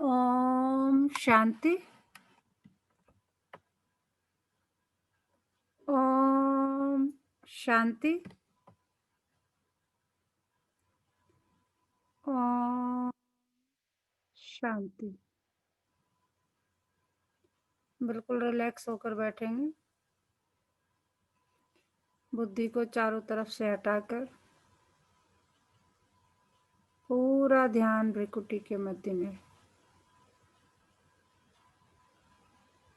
ओम शांति। ओम शांति। ओम शांति। बिल्कुल रिलैक्स होकर बैठेंगे। बुद्धि को चारों तरफ से हटाकर पूरा ध्यान भ्रिकुटी के मध्य में।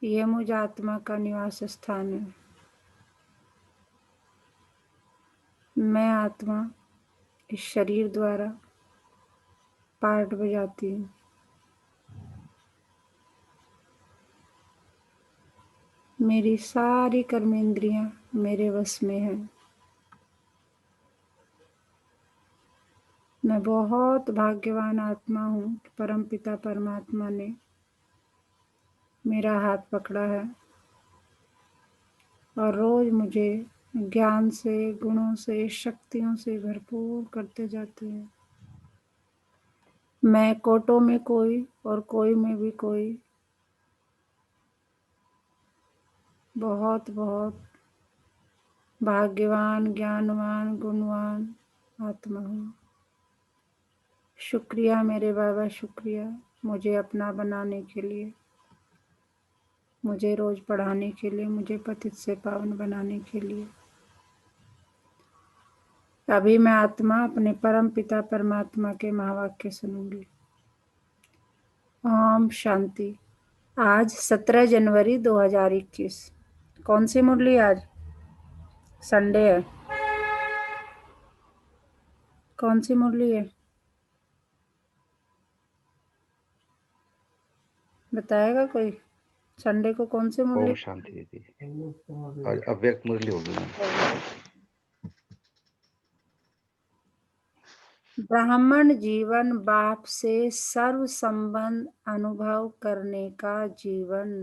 यह मुझ आत्मा का निवास स्थान है। मैं आत्मा इस शरीर द्वारा पार्ट बजाती हूँ। मेरी सारी कर्मेंद्रियां मेरे वश में हैं। मैं बहुत भाग्यवान आत्मा हूँ कि परमपिता परमात्मा ने मेरा हाथ पकड़ा है और रोज मुझे ज्ञान से, गुणों से, शक्तियों से भरपूर करते जाते हैं। मैं कोटों में कोई और कोई में भी कोई बहुत बहुत भाग्यवान, ज्ञानवान, गुणवान आत्मा हूँ। शुक्रिया मेरे बाबा, शुक्रिया मुझे अपना बनाने के लिए, मुझे रोज पढ़ाने के लिए, मुझे पतित से पावन बनाने के लिए। अभी मैं आत्मा अपने परम पिता परमात्मा के महावाक्य सुनूंगी। ओम शांति। आज 17 जनवरी 2021। कौन सी मुरली आज? संडे है। कौन सी मुरली है बताएगा कोई? संडे को कौन सी मुरली? ओम शांति दीदी। आज अव्यक्त मुरली होगी मैम। ब्राह्मण जीवन बाप से सर्व संबंध अनुभव करने का जीवन।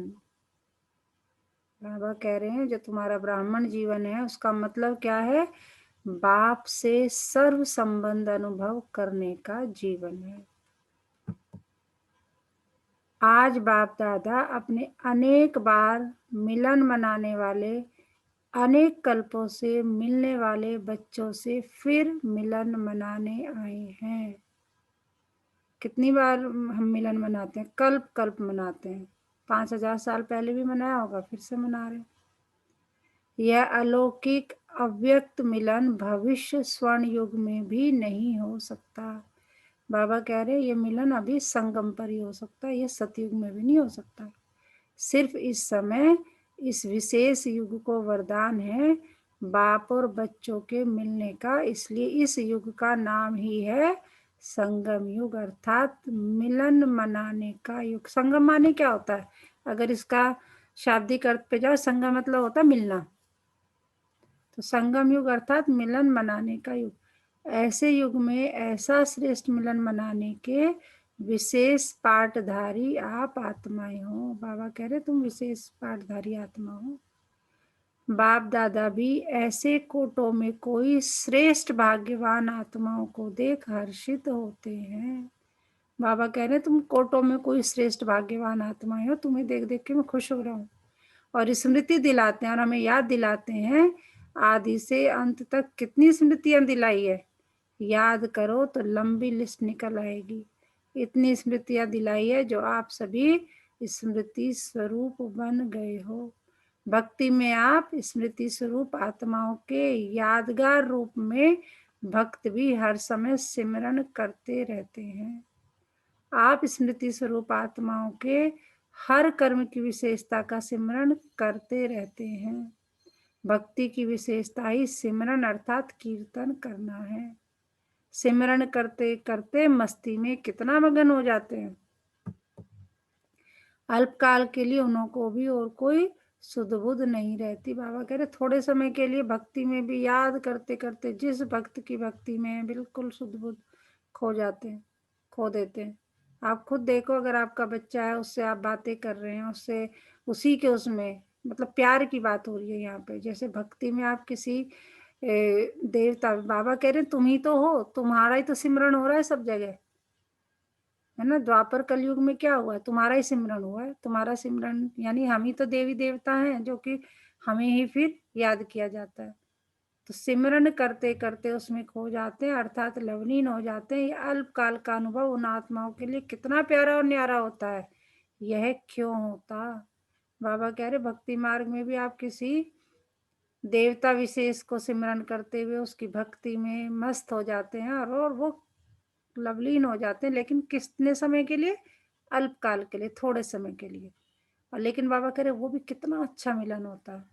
बाबा कह रहे हैं जो तुम्हारा ब्राह्मण जीवन है उसका मतलब क्या है? बाप से सर्व संबंध अनुभव करने का जीवन है। आज बाप दादा अपने अनेक बार मिलन मनाने वाले, अनेक कल्पों से मिलने वाले बच्चों से फिर मिलन मनाने आए हैं। कितनी बार हम मिलन मनाते हैं? कल्प कल्प मनाते हैं। 5000 साल पहले भी मनाया होगा, फिर से मना रहे हैं। यह अलौकिक अव्यक्त मिलन भविष्य स्वर्ण युग में भी नहीं हो सकता। बाबा कह रहे हैं ये मिलन अभी संगम पर ही हो सकता है, ये सतयुग में भी नहीं हो सकता। सिर्फ इस समय इस विशेष युग को वरदान है बाप और बच्चों के मिलने का, इसलिए इस युग का नाम ही है संगम युग, अर्थात मिलन मनाने का युग। संगम माने क्या होता है? अगर इसका शाब्दिक अर्थ पे जाओ, संगम मतलब होता है मिलना। तो संगम युग अर्थात मिलन मनाने का युग। ऐसे युग में ऐसा श्रेष्ठ मिलन मनाने के विशेष पाठधारी आप आत्माएं हो। बाबा कह रहे तुम विशेष पाठधारी आत्मा हो। बाप दादा भी ऐसे कोटों में कोई श्रेष्ठ भाग्यवान आत्माओं को देख हर्षित होते हैं। बाबा कह रहे तुम कोटों में कोई श्रेष्ठ भाग्यवान आत्माएं हो, तुम्हें देख देख के मैं खुश हो रहा हूँ। और स्मृति दिलाते हैं और हमें याद दिलाते हैं आदि से अंत तक कितनी स्मृतियां दिलाई है। याद करो तो लंबी लिस्ट निकल आएगी। इतनी स्मृतियां दिलाई है जो आप सभी स्मृति स्वरूप बन गए हो। भक्ति में आप स्मृति स्वरूप आत्माओं के यादगार रूप में भक्त भी हर समय सिमरन करते रहते हैं। आप स्मृति स्वरूप आत्माओं के हर कर्म की विशेषता का सिमरन करते रहते हैं। भक्ति की विशेषता ही सिमरन अर्थात कीर्तन करना है। सिमरन करते करते मस्ती में कितना मगन हो जाते हैं। अल्पकाल के लिए उनको भी और कोई सुध बुध नहीं रहती। बाबा कह रहे थोड़े समय के लिए भक्ति में भी याद करते करते जिस भक्त की भक्ति में बिल्कुल सुध बुध खो जाते हैं, खो देते हैं। आप खुद देखो, अगर आपका बच्चा है उससे आप बातें कर रहे हैं, उससे उसी के उसमें मतलब प्यार की बात हो रही है यहाँ पे। जैसे भक्ति में आप किसी देवता, बाबा कह रहे हैं तुम ही तो हो, तुम्हारा ही तो सिमरन हो रहा है सब जगह। है ना। द्वापर कलयुग में क्या हुआ है, तुम्हारा ही सिमरन हुआ है, तुम्हारा सिमरन, यानी हम ही तो देवी देवता हैं जो कि हमें ही फिर याद किया जाता है। तो सिमरन करते करते उसमें खो जाते हैं, अर्थात लवलीन हो जाते हैं। ये अल्पकाल का अनुभव उन आत्माओं के लिए कितना प्यारा और न्यारा होता है, यह क्यों होता। बाबा कह रहे भक्ति मार्ग में भी आप किसी देवता विशेष को सिमरन करते हुए उसकी भक्ति में मस्त हो जाते हैं और वो लवलीन हो जाते हैं, लेकिन कितने समय के लिए, अल्पकाल के लिए, थोड़े समय के लिए। और लेकिन बाबा कह रहे वो भी कितना अच्छा मिलन होता है।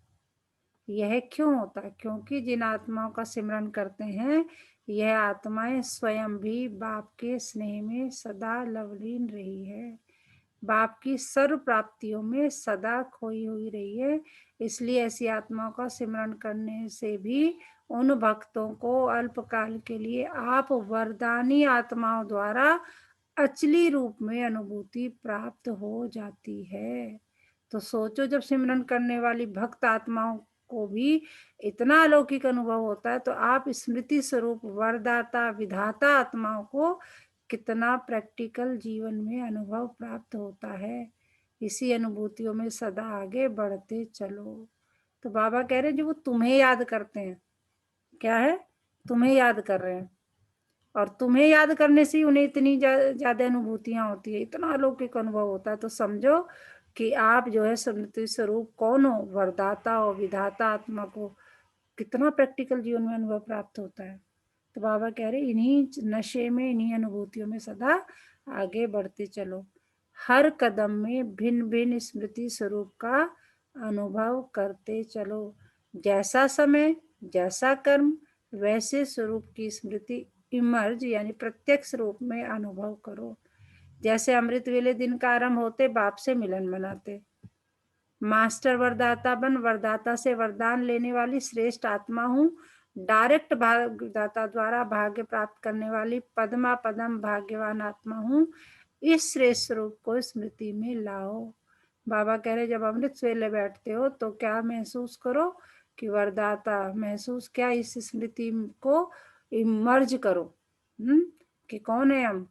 यह क्यों होता है, क्योंकि जिन आत्माओं का सिमरन करते हैं यह आत्माएं स्वयं भी बाप के स्नेह में सदा लवलीन रही है, बाप की सर्व प्राप्तियों में सदा खोई हुई रही है। इसलिए ऐसी आत्माओं का सिमरन करने से भी उन भक्तों को अल्पकाल के लिए आप वरदानी आत्माओं द्वारा अचली रूप में अनुभूति प्राप्त हो जाती है। तो सोचो, जब सिमरन करने वाली भक्त आत्माओं को भी इतना अलौकिक अनुभव होता है, तो आप स्मृति स्वरूप वरदाता विधाता आत्माओं को कितना प्रैक्टिकल जीवन में अनुभव प्राप्त होता है। इसी अनुभूतियों में सदा आगे बढ़ते चलो। तो बाबा कह रहे हैं जो वो तुम्हें याद करते हैं, क्या है, तुम्हें याद कर रहे हैं, और तुम्हें याद करने से ही उन्हें इतनी ज्यादा अनुभूतियां होती है, इतना अलौकिक अनुभव होता है। तो समझो कि आप जो है स्मृति स्वरूप कौन हो, वरदाता और विधाता आत्मा को कितना प्रैक्टिकल जीवन में अनुभव प्राप्त होता है। तो बाबा कह रहे इन्हीं नशे में, इन्हीं अनुभूतियों में सदा आगे बढ़ते चलो। हर कदम में भिन्न भिन्न स्मृति स्वरूप का अनुभव करते चलो। जैसा समय, जैसा कर्म, वैसे स्वरूप की स्मृति इमर्ज यानी प्रत्यक्ष रूप में अनुभव करो। जैसे अमृत वेले दिन का आरंभ होते बाप से मिलन मनाते, मास्टर वरदाता बन वरदाता से वरदान लेने वाली श्रेष्ठ आत्मा हूँ, डायरेक्ट भाग्यदाता द्वारा भाग्य प्राप्त करने वाली पद्मा पदम भाग्यवान आत्मा हूँ। इस श्रेष्ठ स्वरूप को स्मृति में लाओ। बाबा कह रहे जब अमृत वेले बैठते हो तो क्या महसूस करो कि वरदाता, महसूस क्या, इस स्मृति को इमर्ज करो। कि कौन है हम,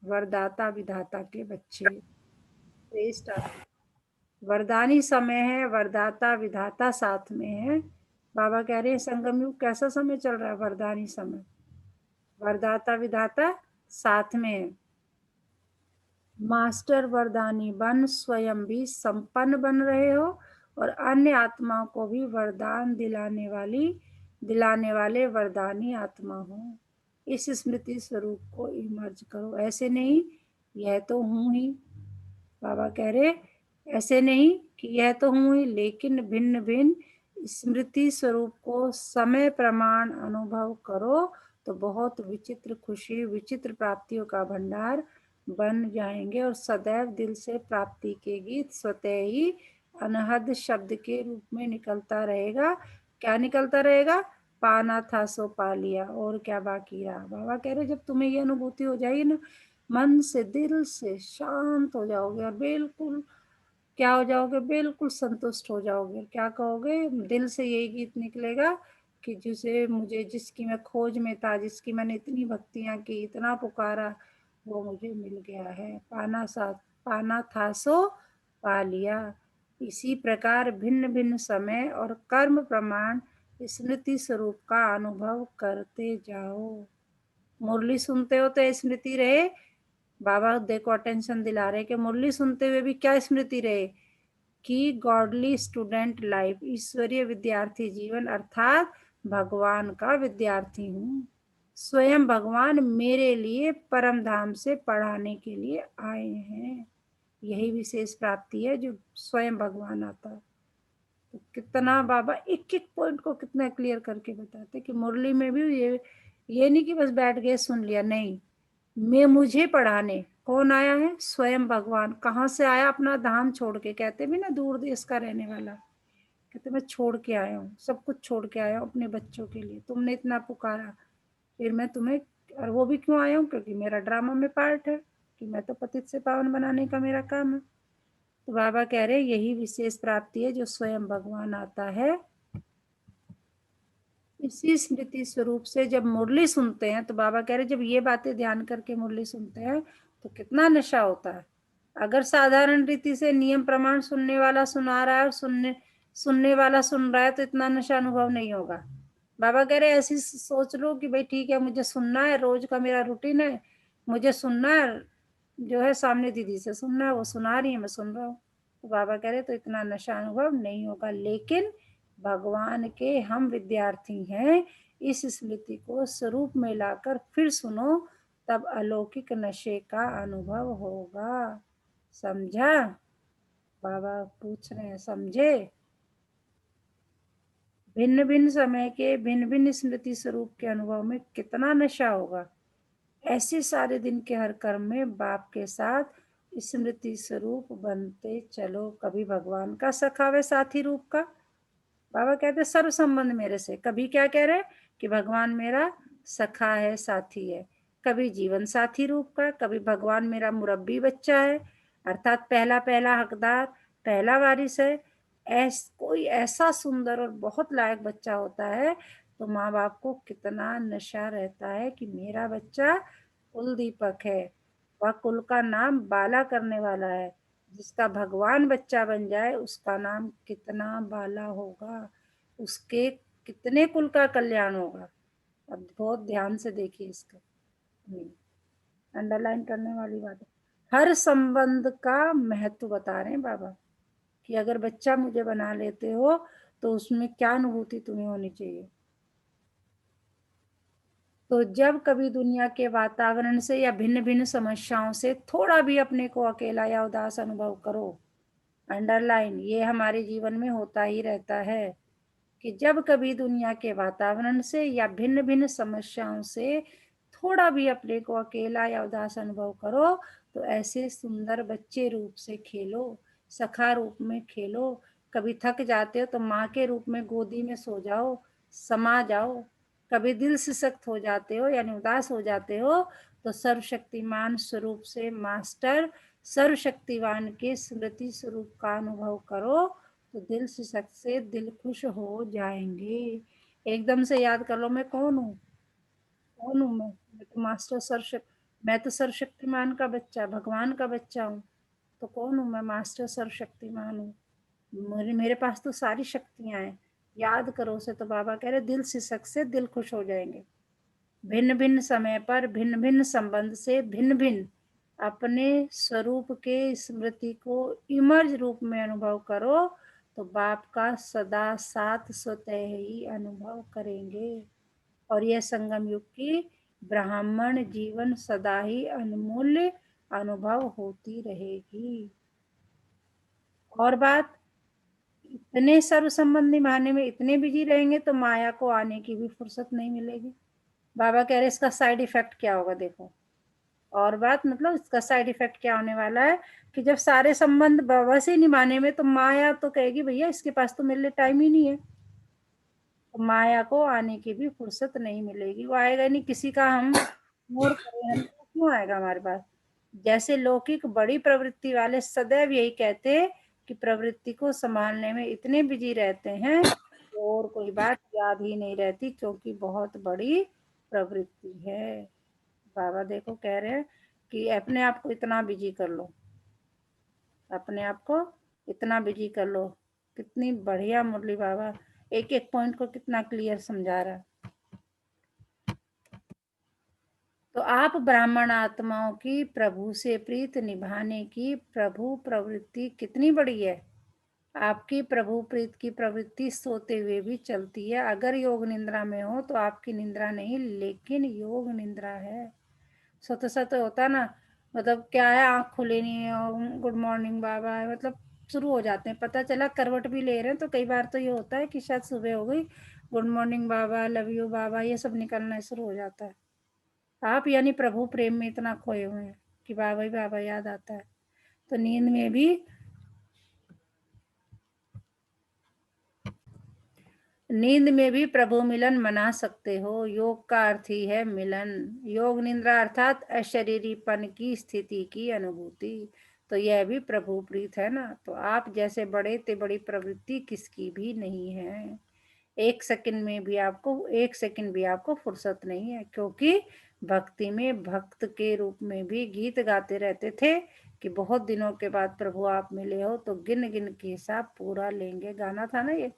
वरदाता विधाता के बच्चे, श्रेष्ठ आत्मा। वरदानी समय है, वरदाता विधाता साथ में है। बाबा कह रहे हैं संगम युग कैसा समय चल रहा है, वरदानी समय, वरदाता विधाता साथ में है। मास्टर वरदानी बन स्वयं भी संपन्न बन रहे हो और अन्य आत्माओं को भी वरदान दिलाने वाले वरदानी आत्मा हो। इस स्मृति स्वरूप को इमर्ज करो। ऐसे नहीं यह तो हूं ही, बाबा कह रहे ऐसे नहीं कि यह तो हूं ही, लेकिन भिन्न भिन्न स्मृति स्वरूप को समय प्रमाण अनुभव करो तो बहुत विचित्र खुशी, विचित्र प्राप्तियों का भंडार बन जाएंगे और सदैव दिल से प्राप्ति के गीत स्वतः ही अनहद शब्द के रूप में निकलता रहेगा। क्या निकलता रहेगा, पाना था सो पा लिया, और क्या बाकी रहा। बाबा कह रहे जब तुम्हें ये अनुभूति हो जाएगी ना, मन से, दिल से शांत हो जाओगे और बिल्कुल क्या हो जाओगे, बिल्कुल संतुष्ट हो जाओगे। क्या कहोगे, दिल से यही गीत निकलेगा कि जिसे मुझे, जिसकी मैं खोज में था, जिसकी मैंने इतनी भक्तियां की, इतना पुकारा, वो मुझे मिल गया है। पाना था सो पा लिया। इसी प्रकार भिन्न भिन्न समय और कर्म प्रमाण स्मृति स्वरूप का अनुभव करते जाओ। मुरली सुनते हो तो स्मृति रहे, बाबा देखो अटेंशन दिला रहे कि मुरली सुनते हुए भी क्या स्मृति रहे कि गॉडली स्टूडेंट लाइफ, ईश्वरीय विद्यार्थी जीवन, अर्थात भगवान का विद्यार्थी हूँ। स्वयं भगवान मेरे लिए परम धाम से पढ़ाने के लिए आए हैं। यही विशेष प्राप्ति है जो स्वयं भगवान आता है। तो कितना बाबा एक एक पॉइंट को कितना क्लियर करके बताते कि मुरली में भी ये नहीं कि बस बैठ गए सुन लिया, नहीं, मैं मुझे पढ़ाने कौन आया है, स्वयं भगवान। कहाँ से आया, अपना धाम छोड़ के, कहते भी ना दूर देश का रहने वाला, कहते मैं छोड़ के आया हूँ, सब कुछ छोड़ के आया हूँ अपने बच्चों के लिए, तुमने इतना पुकारा, फिर मैं तुम्हें, और वो भी क्यों आया हूँ, क्योंकि मेरा ड्रामा में पार्ट है कि मैं तो पतित से पावन बनाने का मेरा काम है। तो बाबा कह रहे यही विशेष प्राप्ति है जो स्वयं भगवान आता है। इसी स्मृति स्वरूप से जब मुरली सुनते हैं तो बाबा कह रहे जब ये बातें ध्यान करके मुरली सुनते हैं तो कितना नशा होता है। अगर साधारण रीति से नियम प्रमाण सुनने वाला सुना रहा है और सुनने वाला सुन रहा है तो इतना नशा अनुभव नहीं होगा। बाबा कह रहे ऐसी सोच लो कि भाई ठीक है, मुझे सुनना है, रोज का मेरा रूटीन है, मुझे सुनना है, जो है सामने दीदी से सुनना है, वो सुना रही है, मैं सुन रहा हूँ। तो बाबा कह रहे तो इतना नशा अनुभव नहीं होगा। लेकिन भगवान के हम विद्यार्थी हैं, इस स्मृति को स्वरूप में लाकर फिर सुनो, तब अलौकिक नशे का अनुभव होगा। समझा? बाबा पूछ रहे हैं, समझे? भिन्न भिन्न समय के भिन्न भिन्न स्मृति स्वरूप के अनुभव में कितना नशा होगा। ऐसे सारे दिन के हर कर्म में बाप के साथ स्मृति स्वरूप बनते चलो। कभी भगवान का सखा व साथी रूप का, बाबा कहते सर्व संबंध मेरे से। कभी क्या कह रहे कि भगवान मेरा सखा है, साथी है। कभी जीवन साथी रूप का, कभी भगवान मेरा मुरब्बी बच्चा है, अर्थात पहला पहला हकदार, पहला वारिस है। कोई ऐसा सुंदर और बहुत लायक बच्चा होता है तो माँ बाप को कितना नशा रहता है कि मेरा बच्चा कुल दीपक है, वह कुल का नाम बाला करने वाला है। जिसका भगवान बच्चा बन जाए उसका नाम कितना बाला होगा, उसके कितने कुल का कल्याण होगा। अब बहुत ध्यान से देखिए इसका, अंडरलाइन करने वाली बात है। हर संबंध का महत्व बता रहे हैं बाबा कि अगर बच्चा मुझे बना लेते हो तो उसमें क्या अनुभूति तुम्हें होनी चाहिए। तो जब कभी दुनिया के वातावरण से या भिन्न भिन्न समस्याओं से थोड़ा भी अपने को अकेला या उदास अनुभव करो, अंडरलाइन, ये हमारे जीवन में होता ही रहता है कि जब कभी दुनिया के वातावरण से या भिन्न भिन्न समस्याओं से थोड़ा भी अपने को अकेला या उदास अनुभव करो तो ऐसे सुंदर बच्चे रूप से खेलो, सखा रूप में खेलो। कभी थक जाते हो तो माँ के रूप में गोदी में सो जाओ, समा जाओ। कभी दिल से सख्त हो जाते हो यानी उदास हो जाते हो तो सर्वशक्तिमान स्वरूप से मास्टर सर्वशक्तिवान के स्मृति स्वरूप का अनुभव करो तो दिल से सख्त से दिल खुश हो जाएंगे। एकदम से याद कर लो, मैं कौन हूँ, कौन हूँ मैं तो मास्टर मैं तो सर्वशक्तिमान का बच्चा, भगवान का बच्चा हूँ। तो कौन हूँ मैं? मास्टर सर्वशक्तिमान हूँ। मेरे पास तो सारी शक्तियां हैं। याद करो उसे। तो बाबा कह रहे दिल से सख्त से दिल खुश हो जाएंगे। भिन्न भिन्न समय पर भिन्न भिन्न संबंध से भिन्न भिन्न अपने स्वरूप के स्मृति को इमर्ज रूप में अनुभव करो तो बाप का सदा साथ स्वतः ही अनुभव करेंगे। और यह संगम युग की ब्राह्मण जीवन सदा ही अनमूल्य अनुभव होती रहेगी। और बात, इतने सर्व संबंध निभाने में इतने बिजी रहेंगे तो माया को आने की भी फुर्सत नहीं मिलेगी। बाबा कह रहे इसका साइड इफेक्ट क्या होगा देखो। और बात मतलब इसका साइड इफेक्ट क्या होने वाला है कि जब सारे संबंध बाबा से निभाने में तो माया तो कहेगी भैया इसके पास तो मेरे लिए टाइम ही नहीं है। तो माया को आने की भी फुर्सत नहीं मिलेगी, वो आएगा नहीं। किसी का हम इग्नोर करें हम तो क्यों आएगा हमारे पास। जैसे लौकिक बड़ी प्रवृत्ति वाले सदैव यही कहते हैं कि प्रवृत्ति को संभालने में इतने बिजी रहते हैं और कोई बात याद ही नहीं रहती क्योंकि बहुत बड़ी प्रवृत्ति है। बाबा देखो कह रहे हैं कि अपने आप को इतना बिजी कर लो, अपने आप को इतना बिजी कर लो। कितनी बढ़िया मुरली बाबा एक एक पॉइंट को कितना क्लियर समझा रहा है। तो आप ब्राह्मण आत्माओं की प्रभु से प्रीत निभाने की प्रभु प्रवृत्ति कितनी बड़ी है। आपकी प्रभु प्रीत की प्रवृत्ति सोते हुए भी चलती है। अगर योग निंद्रा में हो तो आपकी निंद्रा नहीं लेकिन योग निंद्रा है। सोते सोते होता ना, मतलब क्या है, आँख खुले नहीं है, गुड मॉर्निंग बाबा है, मतलब शुरू हो जाते हैं। पता चला करवट भी ले रहे हैं तो कई बार तो ये होता है कि शायद सुबह हो गई, गुड मॉर्निंग बाबा, लव यू बाबा, ये सब निकलना शुरू हो जाता है। आप यानी प्रभु प्रेम में इतना खोए हुए हैं कि बाबा ही बाबा याद आता है। तो नींद में भी प्रभु मिलन मना सकते हो। योग का अर्थ ही है मिलन। योग निद्रा अर्थात अशरीरीपन की स्थिति की अनुभूति। तो यह भी प्रभु प्रीत है ना। तो आप जैसे बड़े ते बड़ी प्रवृत्ति किसकी भी नहीं है। एक सेकंड भी आपको फुर्सत नहीं है क्योंकि भक्ति में भक्त के रूप में भी गीत गाते रहते थे कि बहुत दिनों के बाद प्रभु आप मिले हो तो गिन गिन के हिसाब पूरा लेंगे। गाना था ना ये,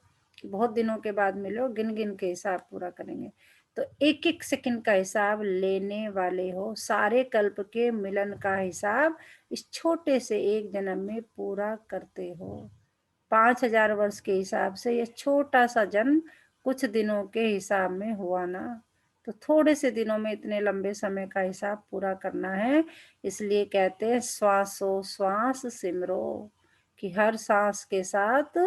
बहुत दिनों के बाद मिले हो, गिन गिन के हिसाब पूरा करेंगे। तो एक एक सेकंड का हिसाब लेने वाले हो, सारे कल्प के मिलन का हिसाब इस छोटे से एक जन्म में पूरा करते हो। 5000 वर्ष के हिसाब से यह छोटा सा जन्म कुछ दिनों के हिसाब में हुआ ना, तो थोड़े से दिनों में इतने लंबे समय का हिसाब पूरा करना है। इसलिए कहते हैं श्वासो श्वास सिमरो, कि हर सांस के साथ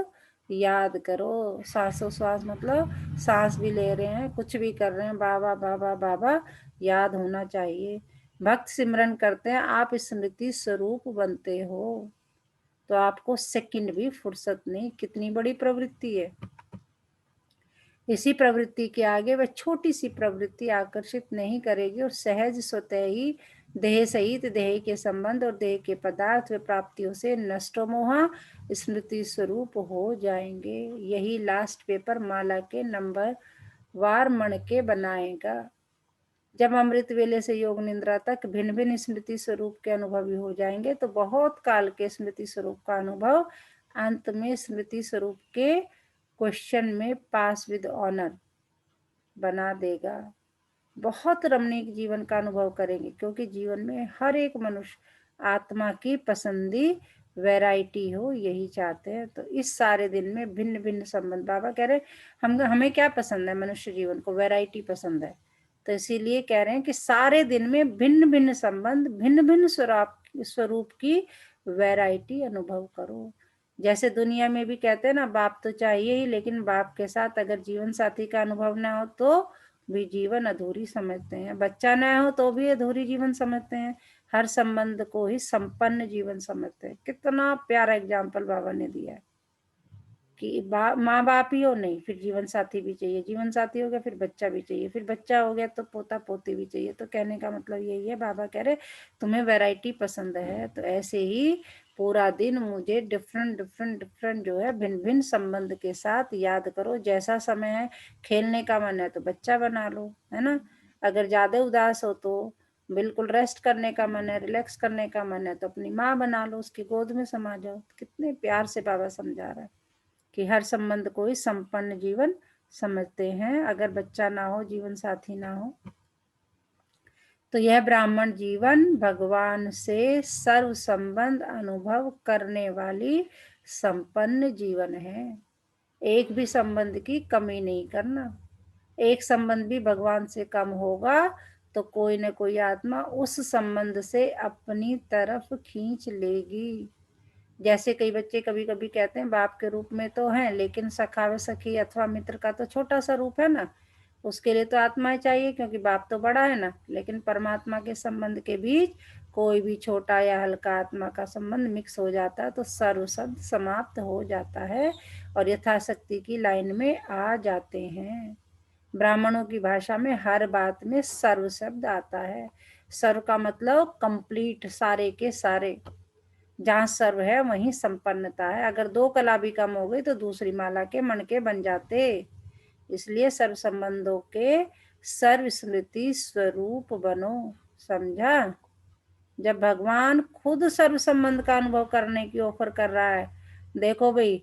याद करो। सांसों श्वास मतलब सांस भी ले रहे हैं, कुछ भी कर रहे हैं, बाबा बाबा बाबा याद होना चाहिए। भक्त सिमरन करते हैं, आप स्मृति स्वरूप बनते हो, तो आपको सेकंड भी फुर्सत नहीं। कितनी बड़ी प्रवृत्ति है। इसी प्रवृत्ति के आगे वह छोटी सी प्रवृत्ति आकर्षित नहीं करेगी और सहज स्वतः ही देह सहित देह के संबंध और देह के पदार्थ व प्राप्तियों से नष्टो मोहा स्मृति स्वरूप हो जाएंगे। यही लास्ट पेपर माला के नंबर वार मण के बनाएगा। जब अमृत वेले से योग निद्रा तक भिन्न भिन्न स्मृति स्वरूप के अनुभवी हो जाएंगे तो बहुत काल के स्मृति स्वरूप का अनुभव अंत में स्मृति स्वरूप के क्वेश्चन में पास विद ऑनर बना देगा। बहुत रमणीक जीवन का अनुभव करेंगे, क्योंकि जीवन में हर एक मनुष्य आत्मा की पसंदी वैरायटी हो, यही चाहते हैं। तो इस सारे दिन में भिन्न भिन्न संबंध, बाबा कह रहे हमें क्या पसंद है, मनुष्य जीवन को वैरायटी पसंद है। तो इसीलिए कह रहे हैं कि सारे दिन में भिन्न भिन्न संबंध, भिन्न भिन्न स्वरूप की वैरायटी अनुभव करो। जैसे दुनिया में भी कहते हैं ना, बाप तो चाहिए ही, लेकिन बाप के साथ अगर जीवन साथी का अनुभव ना हो तो भी जीवन अधूरी समझते हैं। बच्चा ना हो तो भी अधूरी जीवन समझते हैं। हर संबंध को ही संपन्न जीवन समझते हैं। कितना प्यारा एग्जाम्पल बाबा ने दिया है कि माँ बाप ही हो, नहीं फिर जीवन साथी भी चाहिए, जीवन साथी हो गया फिर बच्चा भी चाहिए, फिर बच्चा हो गया तो पोता पोती भी चाहिए। तो कहने का मतलब यही है, बाबा कह रहे तुम्हें वैरायटी पसंद है, तो ऐसे ही पूरा दिन मुझे डिफरेंट डिफरेंट डिफरेंट जो है भिन्न भिन्न संबंध के साथ याद करो। जैसा समय है, खेलने का मन है तो बच्चा बना लो, है ना। अगर ज्यादा उदास हो तो बिल्कुल रेस्ट करने का मन है, रिलैक्स करने का मन है तो अपनी माँ बना लो, उसकी गोद में समा जाओ। कितने प्यार से बाबा समझा रहा है कि हर संबंध को ही संपन्न जीवन समझते हैं। अगर बच्चा ना हो, जीवन साथी ना हो, तो यह ब्राह्मण जीवन भगवान से सर्व संबंध अनुभव करने वाली संपन्न जीवन है। एक भी संबंध की कमी नहीं करना। एक संबंध भी भगवान से कम होगा तो कोई न कोई आत्मा उस संबंध से अपनी तरफ खींच लेगी। जैसे कई बच्चे कभी कभी कहते हैं बाप के रूप में तो हैं, लेकिन सखा व सखी अथवा मित्र का तो छोटा सा रूप है ना, उसके लिए तो आत्माएं चाहिए, क्योंकि बाप तो बड़ा है ना। लेकिन परमात्मा के संबंध के बीच कोई भी छोटा या हल्का आत्मा का संबंध मिक्स हो जाता है तो सर्व शब्द समाप्त हो जाता है और यथाशक्ति की लाइन में आ जाते हैं। ब्राह्मणों की भाषा में हर बात में सर्व शब्द आता है। सर्व का मतलब कंप्लीट, सारे के सारे। जहाँ सर्व है वहीं संपन्नता है। अगर दो कला भी कम हो गई तो दूसरी माला के मणके बन जाते। इसलिए सर्व संबंधों के सर्व स्मृति स्वरूप बनो। समझा। जब भगवान खुद सर्व संबंध का अनुभव करने की ऑफर कर रहा है, देखो भाई,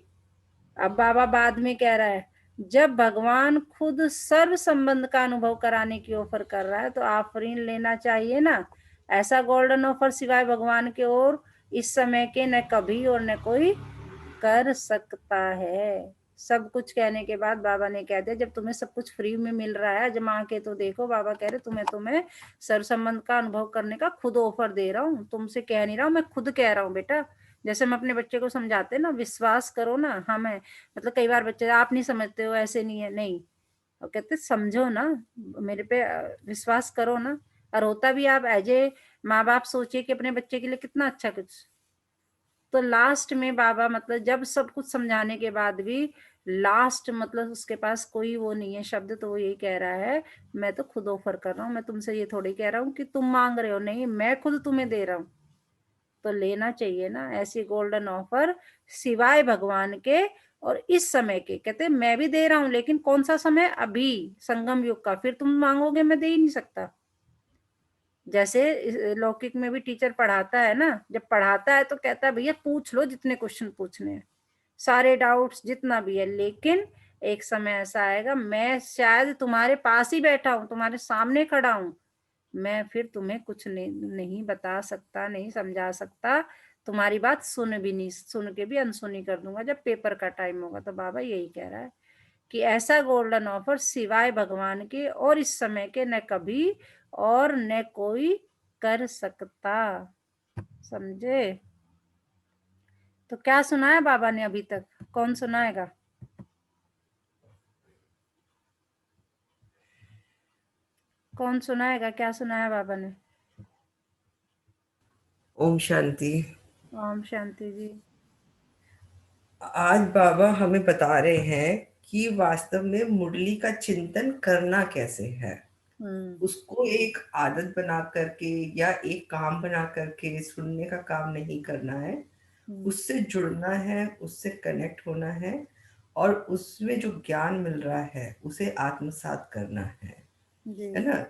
अब बाबा बाद में कह रहा है, जब भगवान खुद सर्व संबंध का अनुभव कराने की ऑफर कर रहा है तो आफरीन लेना चाहिए ना। ऐसा गोल्डन ऑफर सिवाय भगवान के और इस समय के न कभी और न कोई कर सकता है। सब कुछ कहने के बाद बाबा ने कह दिया, जब तुम्हें सब कुछ फ्री में मिल रहा है, जमा के तो देखो। बाबा कह रहे तुम्हें सर्व संबंध का अनुभव करने का खुद ऑफर दे रहा हूँ, तुमसे कह नहीं रहा हूँ, मैं खुद कह रहा हूँ बेटा। जैसे हम अपने बच्चे को समझाते हैं ना, विश्वास करो ना हमें। मतलब कई बार बच्चे, आप नहीं समझते हो, ऐसे नहीं है, नहीं, और कहते समझो ना, मेरे पे विश्वास करो ना। और होता भी आप एज ए माँ बाप सोचिए कि अपने बच्चे के लिए कितना अच्छा कुछ। तो लास्ट में बाबा मतलब जब सब कुछ समझाने के बाद भी लास्ट मतलब उसके पास कोई वो नहीं है शब्द, तो वो यही कह रहा है, मैं तो खुद ऑफर कर रहा हूँ, मैं तुमसे ये थोड़ी कह रहा हूँ कि तुम मांग रहे हो, नहीं, मैं खुद तुम्हें दे रहा हूँ। तो लेना चाहिए ना ऐसी गोल्डन ऑफर सिवाय भगवान के और इस समय के। कहते मैं भी दे रहा हूं, लेकिन कौन सा समय, अभी संगम युग का। फिर तुम मांगोगे, मैं दे ही नहीं सकता। जैसे लौकिक में भी टीचर पढ़ाता है ना, जब पढ़ाता है तो कहता है भैया पूछ लो जितने क्वेश्चन पूछने हैं, सारे डाउट्स जितना भी है, लेकिन एक समय ऐसा आएगा मैं शायद तुम्हारे पास ही बैठा हूं, तुम्हारे सामने खड़ा हूं, मैं फिर तुम्हें कुछ नहीं बता सकता, नहीं समझा सकता, तुम्हारी बात सुन के भी अनसुनी कर दूंगा जब पेपर का टाइम होगा। तो बाबा यही कह रहा है कि ऐसा गोल्डन ऑफर सिवाय भगवान के और इस समय के न कभी और न कोई कर सकता। समझे? तो क्या सुनाया बाबा ने अभी तक? कौन सुनाएगा? कौन सुनाएगा? क्या सुनाया बाबा ने? ओम शांति। ओम शांति जी। आज बाबा हमें बता रहे हैं कि वास्तव में मुरली का चिंतन करना कैसे है। उसको एक आदत बना करके या एक काम बना करके सुनने का काम नहीं करना है, उससे जुड़ना है, उससे कनेक्ट होना है और उसमें जो ज्ञान मिल रहा है उसे आत्मसात करना है ना।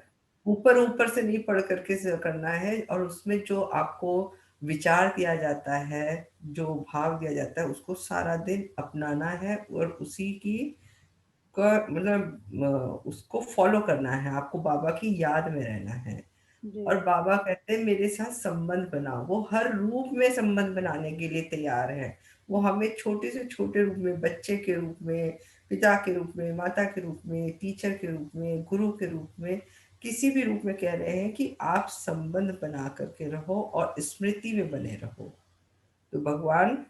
ऊपर ऊपर से नहीं पढ़ करके करना है, और उसमें जो आपको विचार दिया जाता है, जो भाव दिया जाता है, उसको सारा दिन अपनाना है और उसी की का मतलब उसको फॉलो करना है। आपको बाबा की याद में रहना है। और बाबा कहते हैं मेरे साथ संबंध बनाओ। वो हर रूप में संबंध बनाने के लिए तैयार है। वो हमें छोटे से छोटे रूप में, बच्चे के रूप में, पिता के रूप में, माता के रूप में, टीचर के रूप में, गुरु के रूप में, किसी भी रूप में कह रहे हैं कि आप संबंध बना करके रहो और स्मृति में बने रहो। तो भगवान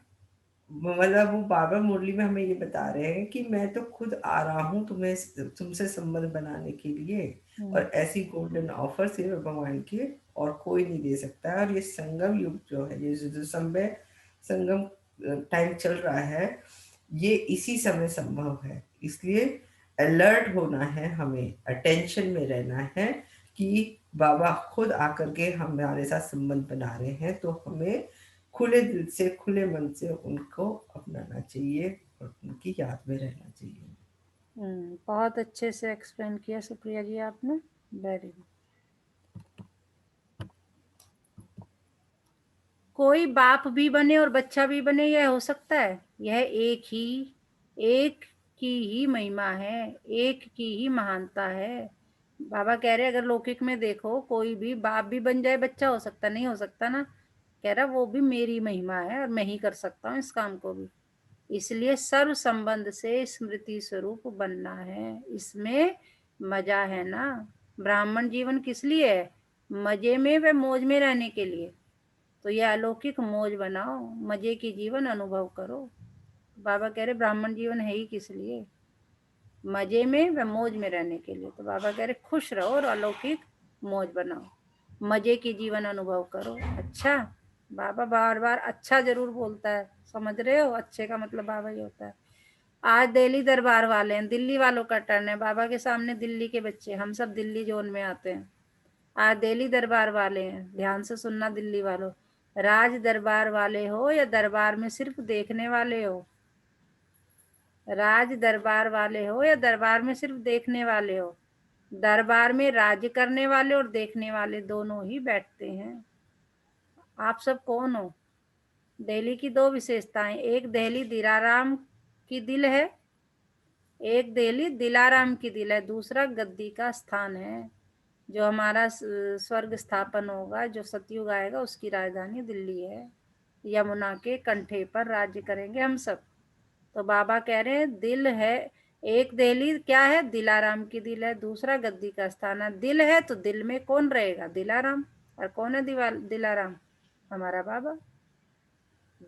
मतलब वो बाबा मुरली में हमें ये बता रहे हैं कि मैं तो खुद आ रहा हूँ तुम्हें, तुमसे संबंध बनाने के लिए, और ऐसी गोल्डन ऑफर सिर्फ भगवान की और कोई नहीं दे सकता है। और ये संगम युग जो है, ये जो संगम टाइम चल रहा है, ये इसी समय संभव है। इसलिए अलर्ट होना है, हमें अटेंशन में रहना है कि बाबा खुद आकर के हमारे साथ संबंध बना रहे हैं। तो हमें खुले दिल से, खुले मन से उनको अपनाना चाहिए और उनकी याद में रहना चाहिए। बहुत अच्छे से एक्सप्लेन किया सुप्रिया जी आपने, वेरी गुड। कोई बाप भी बने और बच्चा भी बने, यह हो सकता है? यह एक की ही महिमा है, एक की ही महानता है। बाबा कह रहे अगर लौकिक में देखो, कोई भी बाप भी बन जाए बच्चा हो सकता, नहीं हो सकता ना। कह रहा वो भी मेरी महिमा है और मैं ही कर सकता हूँ इस काम को भी। इसलिए सर्व संबंध से स्मृति स्वरूप बनना है, इसमें मजा है ना। ब्राह्मण जीवन किस लिए है? मजे में व मौज में रहने के लिए। तो ये अलौकिक मौज बनाओ, मजे की जीवन अनुभव करो। बाबा कह रहे ब्राह्मण जीवन है ही किस लिए? मजे में व मौज में रहने के लिए। तो बाबा कह रहे खुश रहो और अलौकिक मौज बनाओ, मजे की जीवन अनुभव करो। अच्छा, बाबा बार बार अच्छा जरूर बोलता है, समझ रहे हो? अच्छे का मतलब बाबा ही होता है। आज दिल्ली दरबार वाले हैं, दिल्ली वालों का टर्न है। बाबा के सामने दिल्ली के बच्चे, हम सब दिल्ली जोन में आते हैं। आज दिल्ली दरबार वाले हैं, ध्यान से सुनना दिल्ली वालों। राज दरबार वाले हो या दरबार में सिर्फ देखने वाले हो? राज दरबार वाले हो या दरबार में सिर्फ देखने वाले हो? दरबार में राज करने वाले और देखने वाले दोनों ही बैठते हैं। आप सब कौन हो? दिल्ली की दो विशेषताएं, एक दिल्ली दिलाराम की दिल है, एक दिल्ली दिलाराम की दिल है, दूसरा गद्दी का स्थान है। जो हमारा स्वर्ग स्थापन होगा, जो सतयुग आएगा, उसकी राजधानी दिल्ली है। यमुना के कंठे पर राज्य करेंगे हम सब। तो बाबा कह रहे हैं दिल है, एक दिल्ली क्या है? दिलाराम की दिल है, दूसरा गद्दी का स्थान है। दिल है तो दिल में कौन रहेगा? दिलाराम। और कौन है दिलाराम? हमारा बाबा।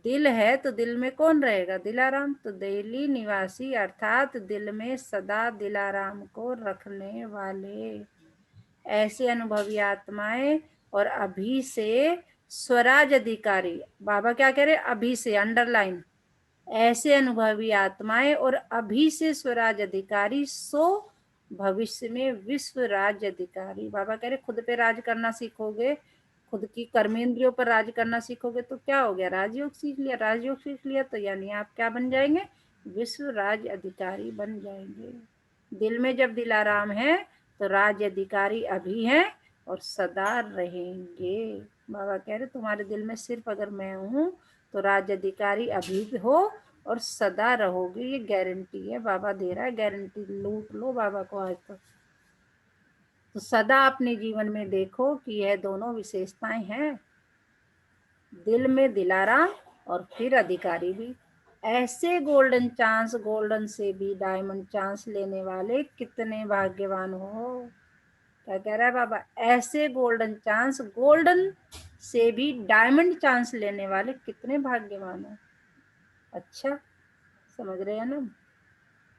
दिल है तो दिल में कौन रहेगा? दिलाराम। तो दिल्ली निवासी अर्थात दिल में सदा दिलाराम को रखने वाले ऐसे अनुभवी आत्माएं और अभी से स्वराज अधिकारी। बाबा क्या कह रहे? अभी से, अंडरलाइन, ऐसे अनुभवी आत्माएं और अभी से स्वराज अधिकारी, सो भविष्य में विश्व राज्य अधिकारी। बाबा कह रहे खुद पे राज करना सीखोगे, खुद की कर्मेंद्रियों पर राज करना सीखोगे तो क्या हो गया? राजयोग सीख लिया। राजयोग सीख लिया तो यानी आप क्या बन जाएंगे? विश्व राज्य अधिकारी बन जाएंगे। दिल में जब दिलाराम है तो राज्य अधिकारी अभी है, और सदा रहेंगे। बाबा कह रहे तुम्हारे दिल में सिर्फ अगर मैं हूँ तो राज्य अधिकारी अभी भी हो और सदा रहोगे, ये गारंटी है, बाबा दे रहा है गारंटी, लूट लो बाबा को आज तक। तो सदा अपने जीवन में देखो कि यह दोनों विशेषताएं हैं, दिल में दिलारा और फिर अधिकारी भी। ऐसे गोल्डन चांस, गोल्डन से भी डायमंड चांस लेने वाले कितने भाग्यवान हो। क्या कह रहा है बाबा, ऐसे गोल्डन चांस, गोल्डन से भी डायमंड चांस लेने वाले कितने भाग्यवान हो। अच्छा समझ रहे हैं ना।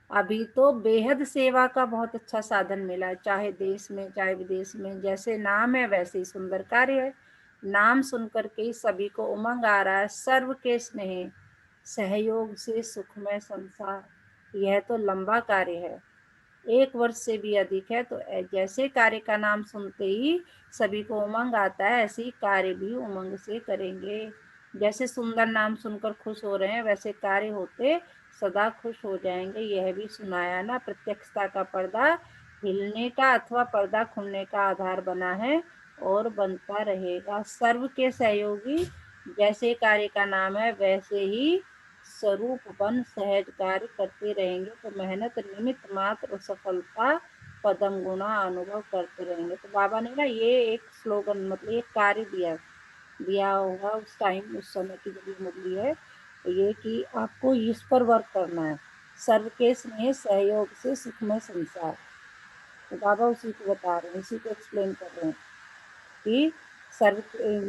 अभी तो बेहद सेवा का बहुत अच्छा साधन मिला है, चाहे देश में चाहे विदेश में, जैसे नाम है वैसे ही सुंदर कार्य है। नाम सुनकर के ही सभी को उमंग आ रहा है, सर्व के स्नेह सहयोग से सुखमय संसार। यह तो लंबा कार्य है, 1 वर्ष से भी अधिक है। तो जैसे कार्य का नाम सुनते ही सभी को उमंग आता है, ऐसे ही कार्य भी उमंग से करेंगे। जैसे सुंदर नाम सुनकर खुश हो रहे हैं, वैसे कार्य होते सदा खुश हो जाएंगे। यह भी सुनाया ना, प्रत्यक्षता का पर्दा हिलने का अथवा पर्दा खुलने का आधार बना है और बनता रहेगा। सर्व के सहयोगी, जैसे कार्य का नाम है वैसे ही स्वरूप बन सहज कार्य करते रहेंगे। तो मेहनत निमित्त मात्र और सफलता पदम गुना अनुभव करते रहेंगे। तो बाबा ने ना ये एक स्लोगन, मतलब एक कार्य दिया होगा उस टाइम, उस समय की जब ये मुरली है, तो ये कि आपको इस पर वर्क करना है, सर्व के स्नेह सहयोग से सुखमय संसार। तो बाबा उसी को बता रहे हैं, इसी को एक्सप्लेन कर रहे हैं कि सर्व,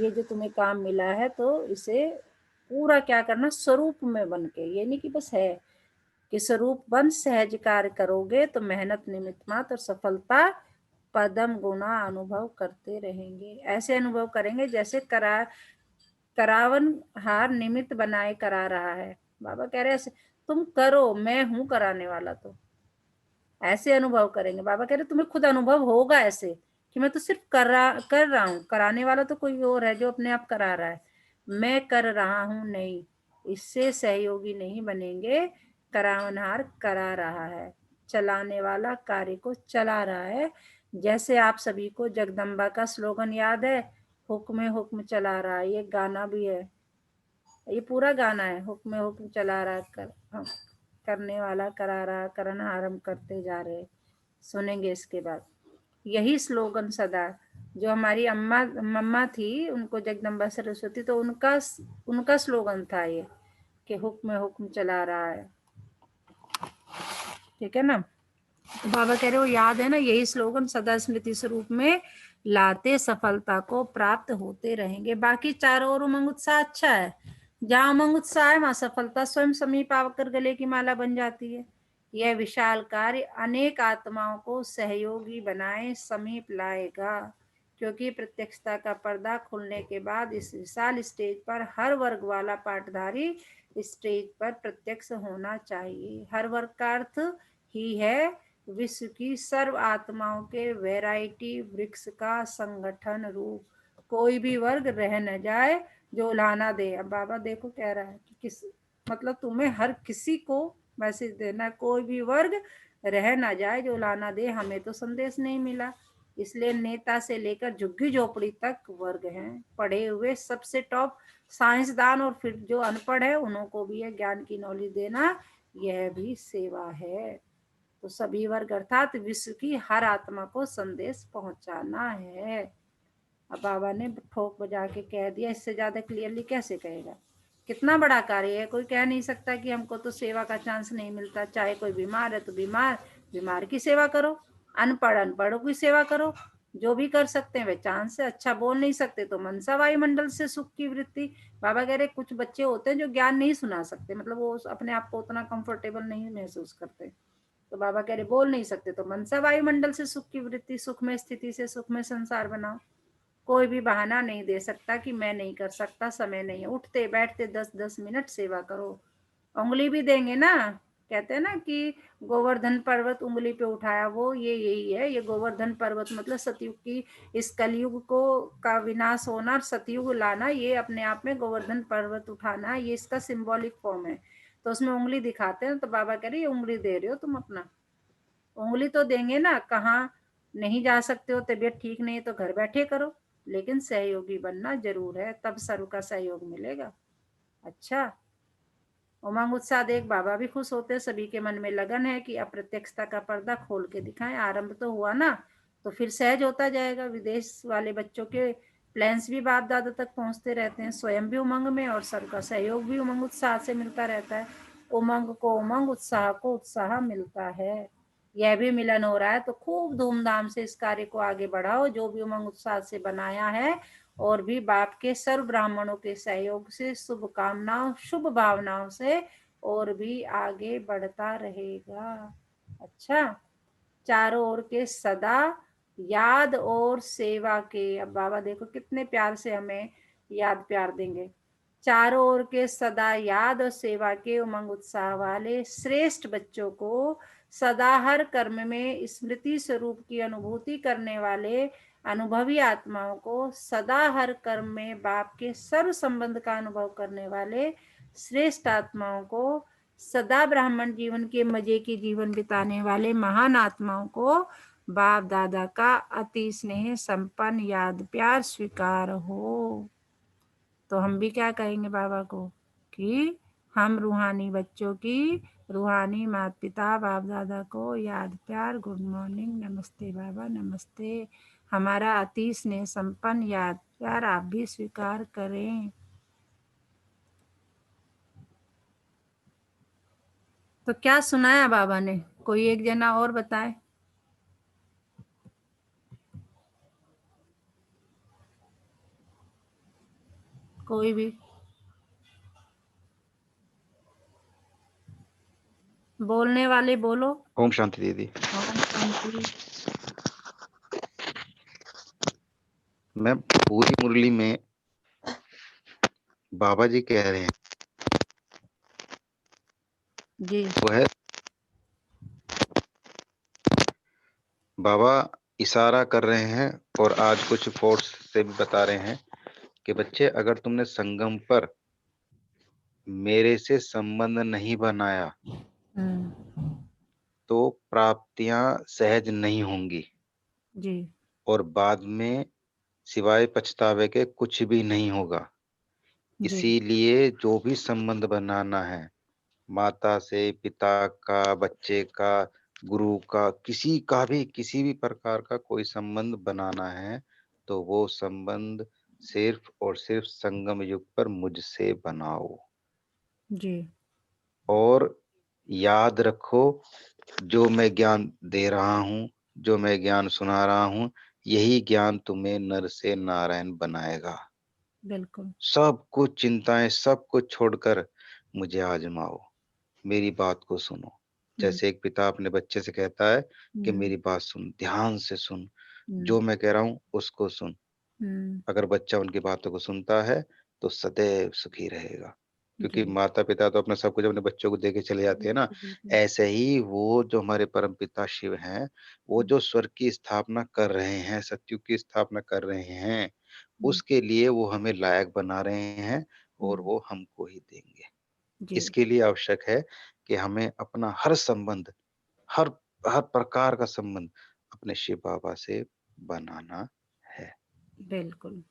ये जो तुम्हें काम मिला है तो इसे पूरा क्या करना, स्वरूप में बन के, ये नहीं कि बस है, कि स्वरूप बन सहज कार्य करोगे तो मेहनत निमित्त मात्र और सफलता पदम गुना अनुभव करते रहेंगे। ऐसे अनुभव करेंगे जैसे करावन हार निमित्त बनाए करा रहा है। बाबा कह रहे हैं तुम करो, मैं हूं कराने वाला। तो ऐसे अनुभव करेंगे। बाबा कह रहे तुम्हें खुद अनुभव होगा ऐसे कि मैं तो सिर्फ कर रहा हूँ, कराने वाला तो कोई और है जो अपने आप करा रहा है, मैं कर रहा हूँ नहीं। इससे सहयोगी नहीं बनेंगे, करावनहार करा रहा है, चलाने वाला कार्य को चला रहा है। जैसे आप सभी को जगदम्बा का स्लोगन याद है, हुक्म हुक्म चला रहा है, ये गाना भी है, ये पूरा गाना है, हुक्म हुक्म चला रहा कर, हम करने वाला करा रहा, करनहार हम करते जा रहे। सुनेंगे इसके बाद यही स्लोगन सदा, जो हमारी मम्मा थी, उनको जगदम्बा सरस्वती, तो उनका स्लोगन था ये कि हुक्म हुक्म चला रहा है। ठीक है ना। तो बाबा कह रहे हो याद है ना, यही स्लोगन सदा स्मृति स्वरूप में लाते सफलता को प्राप्त होते रहेंगे। बाकी चारों ओर उमंग उत्साह अच्छा है, जहां उमंग उत्साह है वहां सफलता स्वयं समीप आकर गले की माला बन जाती है। यह विशाल कार्य अनेक आत्माओं को सहयोगी बनाए समीप लाएगा, क्योंकि प्रत्यक्षता का पर्दा खुलने के बाद इस विशाल स्टेज पर हर वर्ग वाला पाठधारी स्टेज पर प्रत्यक्ष होना चाहिए। हर वर्ग का अर्थ ही है विश्व की सर्व आत्माओं के वैरायटी वृक्ष का संगठन रूप। कोई भी वर्ग रह न जाए जो उलाहना दे। अब बाबा देखो कह रहा है कि किस, मतलब तुम्हें हर किसी को मैसेज देना, कोई भी वर्ग रह ना जाए जो उलाहना दे। हमें तो संदेश नहीं मिला, इसलिए नेता से लेकर झुग्गी झोपड़ी तक वर्ग हैं, पढ़े हुए सबसे टॉप साइंसदान, और फिर जो अनपढ़ है उन्हों को भी है ज्ञान की नॉलेज देना, यह भी सेवा है। तो सभी वर्ग अर्थात विश्व की हर आत्मा को संदेश पहुंचाना है। अब बाबा ने ठोक बजा के कह दिया, इससे ज्यादा क्लियरली कैसे कहेगा। कितना बड़ा कार्य है, कोई कह नहीं सकता कि हमको तो सेवा का चांस नहीं मिलता। चाहे कोई बीमार है तो बीमार की सेवा करो, अनपढ़ों की सेवा करो, जो भी कर सकते हैं वे चांस है। अच्छा बोल नहीं सकते तो मनसा वायुमंडल से सुख की वृत्ति। बाबा कह रहे कुछ बच्चे होते हैं जो ज्ञान नहीं सुना सकते, मतलब वो अपने आप को उतना कंफर्टेबल नहीं महसूस करते, तो बाबा कह रहे बोल नहीं सकते तो मनसा वायुमंडल से सुख की वृत्ति, सुख में स्थिति से सुख में संसार बनाओ। कोई भी बहाना नहीं दे सकता कि मैं नहीं कर सकता, समय नहीं है। उठते बैठते 10-10 मिनट सेवा करो। उंगली भी देंगे ना, कहते हैं ना कि गोवर्धन पर्वत उंगली पे उठाया, वो ये यही है। ये गोवर्धन पर्वत मतलब सतयुग की, इस कलयुग को का विनाश होना और सतयुग लाना, ये अपने आप में गोवर्धन पर्वत उठाना, ये इसका सिंबॉलिक फॉर्म है। तो उसमें उंगली दिखाते हैं, तो बाबा कह रहे ये उंगली दे रहे हो तुम अपना, उंगली तो देंगे ना। कहाँ नहीं जा सकते हो, तबीयत ठीक नहीं है तो घर बैठे करो, लेकिन सहयोगी बनना जरूर है, तब सर्व का सहयोग मिलेगा। अच्छा, उमंग उत्साह देख बाबा भी खुश होते, सभी के मन में लगन है कि अप्रत्यक्षता का पर्दा खोल के दिखाएं। आरंभ तो हुआ ना, तो फिर सहज होता जाएगा। विदेश वाले बच्चों के प्लान्स भी बाप दादा तक पहुंचते रहते हैं, स्वयं भी उमंग में और सबका सहयोग भी उमंग उत्साह से मिलता रहता है। उमंग को उमंग, उत्साह को उत्साह मिलता है। यह भी मिलन हो रहा है तो खूब धूमधाम से इस कार्य को आगे बढ़ाओ जो भी उमंग उत्साह से बनाया है, और भी बाप के सर्व ब्राह्मणों के सहयोग से, शुभकामनाओं शुभ भावनाओं से और भी आगे बढ़ता रहेगा। अच्छा, चारों ओर के सदा याद और सेवा के, अब बाबा देखो कितने प्यार से हमें याद प्यार देंगे। चारों ओर के सदा याद और सेवा के उमंग उत्साह वाले श्रेष्ठ बच्चों को, सदा हर कर्म में स्मृति स्वरूप की अनुभूति करने वाले अनुभवी आत्माओं को, सदा हर कर्म में बाप के सर्व संबंध का अनुभव करने वाले श्रेष्ठ आत्माओं को, सदा ब्राह्मण जीवन के मजे की जीवन बिताने वाले महान आत्माओं को बाप दादा का अति स्नेह संपन्न याद प्यार स्वीकार हो। तो हम भी क्या कहेंगे बाबा को कि हम रूहानी बच्चों की रूहानी माता पिता बाप दादा को याद प्यार, गुड मॉर्निंग, नमस्ते बाबा, नमस्ते, हमारा अति स्नेह संपन्न याद प्यार आप भी स्वीकार करें। तो क्या सुनाया बाबा ने, कोई एक जना और बताए। कोई भी बोलने वाले बोलो। ओम शांति दीदी। ओम शांति। मैं पूरी मुरली में बाबा जी कह रहे हैं जी, वो है, बाबा इशारा कर रहे हैं और आज कुछ फोर्स से भी बता रहे हैं कि बच्चे अगर तुमने संगम पर मेरे से संबंध नहीं बनाया तो प्राप्तियां सहज नहीं होंगी जी, और बाद में सिवाय पछतावे के कुछ भी नहीं होगा। जी, इसीलिए जो भी संबंध बनाना है, माता से, पिता का, बच्चे का, गुरु का, किसी भी प्रकार का कोई संबंध बनाना है तो वो संबंध सिर्फ और सिर्फ संगम युग पर मुझसे बनाओ। जी, और याद रखो, जो मैं ज्ञान दे रहा हूँ, जो मैं ज्ञान सुना रहा हूँ, यही ज्ञान तुम्हें नर से नारायण बनाएगा। बिल्कुल। सब कुछ चिंताएं, सब कुछ छोड़कर मुझे आजमाओ, मेरी बात को सुनो। जैसे एक पिता अपने बच्चे से कहता है कि मेरी बात सुन, ध्यान से सुन, जो मैं कह रहा हूं उसको सुन। अगर बच्चा उनकी बातों को सुनता है तो सदैव सुखी रहेगा, क्योंकि माता पिता तो अपना सब कुछ अपने बच्चों को देके चले जाते हैं ना। ऐसे ही वो जो हमारे परम पिता शिव हैं, वो जो स्वर्ग की स्थापना कर रहे हैं, सत्युग की स्थापना कर रहे हैं, उसके लिए वो हमें लायक बना रहे हैं और वो हमको ही देंगे। इसके लिए आवश्यक है कि हमें अपना हर संबंध, हर हर प्रकार का संबंध अपने शिव बाबा से बनाना है। बिल्कुल।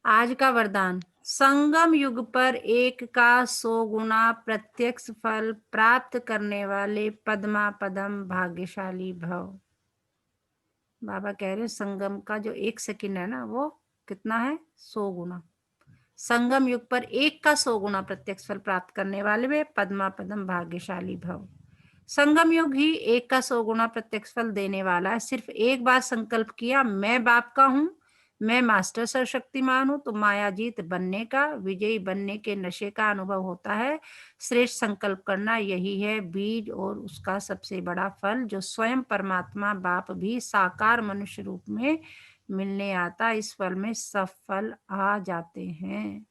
आज का वरदान, संगम युग पर 1 का 100 गुना प्रत्यक्ष फल प्राप्त करने वाले पद्मा पदम भाग्यशाली भव। बाबा कह रहे संगम का जो 1 सेकंड है ना, वो कितना है, 100 गुना। संगम युग पर 1 का 100 गुना प्रत्यक्ष फल प्राप्त करने वाले वे पद्मा पदम भाग्यशाली भव। संगम युग ही 1 का 100 गुना प्रत्यक्ष फल देने वाला है। सिर्फ एक बार संकल्प किया, मैं बाप का हूं, मैं मास्टर सर्वशक्तिमान हूं, तो मायाजीत बनने का, विजयी बनने के नशे का अनुभव होता है। श्रेष्ठ संकल्प करना यही है बीज और उसका सबसे बड़ा फल, जो स्वयं परमात्मा बाप भी साकार मनुष्य रूप में मिलने आता। इस फल में सब फल आ जाते हैं।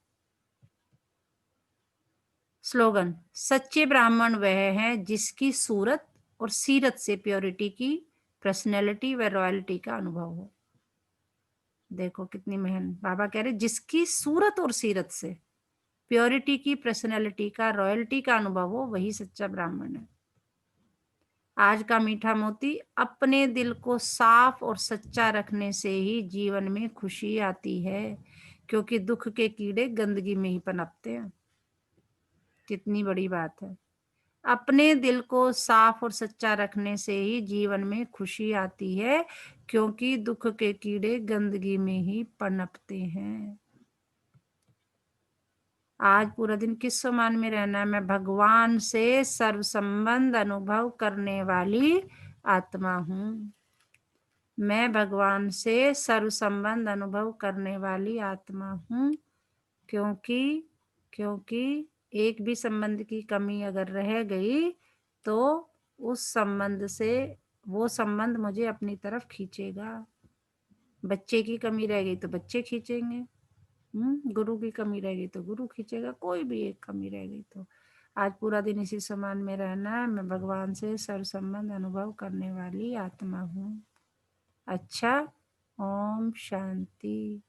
स्लोगन, सच्चे ब्राह्मण वह है जिसकी सूरत और सीरत से प्योरिटी की, पर्सनैलिटी व रॉयल्टी का अनुभव हो। देखो कितनी मेहनत, बाबा कह रहे जिसकी सूरत और सीरत से प्योरिटी की, पर्सनैलिटी का, रॉयल्टी का अनुभव हो, वही सच्चा ब्राह्मण है। आज का मीठा मोती, अपने दिल को साफ और सच्चा रखने से ही जीवन में खुशी आती है, क्योंकि दुख के कीड़े गंदगी में ही पनपते हैं। कितनी बड़ी बात है। अपने दिल को साफ और सच्चा रखने से ही जीवन में खुशी आती है, क्योंकि दुख के कीड़े गंदगी में ही पनपते हैं। आज पूरा दिन किस समान में रहना है? मैं भगवान से सर्व संबंध अनुभव करने वाली आत्मा हूँ। मैं भगवान से सर्व संबंध अनुभव करने वाली आत्मा हूँ, क्योंकि एक भी संबंध की कमी अगर रह गई तो उस संबंध से वो संबंध मुझे अपनी तरफ खींचेगा। बच्चे की कमी रह गई तो बच्चे खींचेंगे, गुरु की कमी रह गई तो गुरु खींचेगा, कोई भी एक कमी रह गई तो। आज पूरा दिन इसी समान में रहना है। मैं भगवान से सर्व संबंध अनुभव करने वाली आत्मा हूँ। अच्छा, ओम शांति।